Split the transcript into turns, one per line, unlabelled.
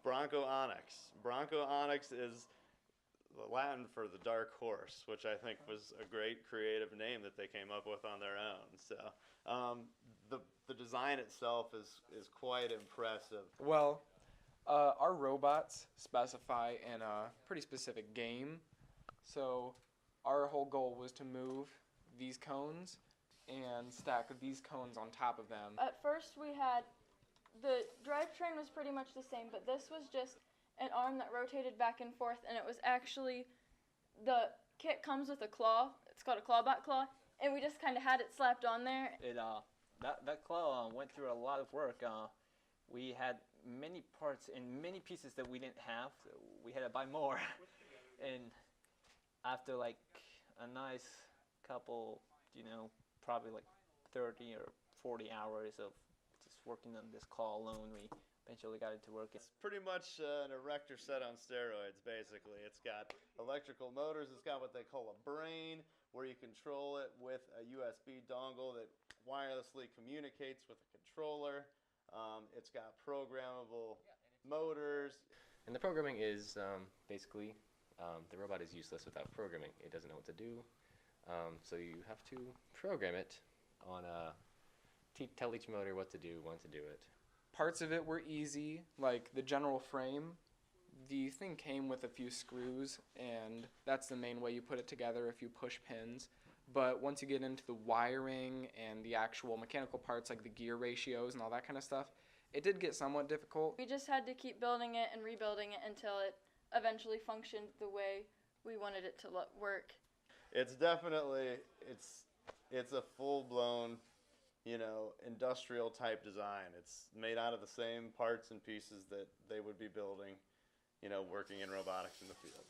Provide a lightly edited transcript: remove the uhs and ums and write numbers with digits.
Bronco Onyx. Bronco Onyx is Latin for the dark horse, which I think was a great creative name that they came up with on their own. So the design itself is quite impressive.
Well, our robots specify in a pretty specific game. So our whole goal was to move these cones and stack these cones on top of them.
At first we had, the drivetrain was pretty much the same, but this was just an arm that rotated back and forth, and it was actually, the kit comes with a claw. It's called a clawback claw, and we just kind of had it slapped on there.
That claw went through a lot of work. We had many parts and many pieces that we didn't have. So we had to buy more. And after like a nice couple, probably like 30 or 40 hours of just working on this claw alone, we eventually got it to work.
It's pretty much an erector set on steroids, basically. It's got electrical motors. It's got what they call a brain, where you control it with a USB dongle that wirelessly communicates with a controller. It's got programmable motors.
And the programming is basically the robot is useless without programming. It doesn't know what to do. So you have to program it on tell each motor what to do, when to do it.
Parts of it were easy, like the general frame. The thing came with a few screws, and that's the main way you put it together, a few push pins. But once you get into the wiring and the actual mechanical parts, like the gear ratios and all that kind of stuff, it did get somewhat difficult.
We just had to keep building it and rebuilding it until it eventually functioned the way we wanted it to work.
It's definitely, it's a full-blown, industrial type design. It's made out of the same parts and pieces that they would be building, working in robotics in the field.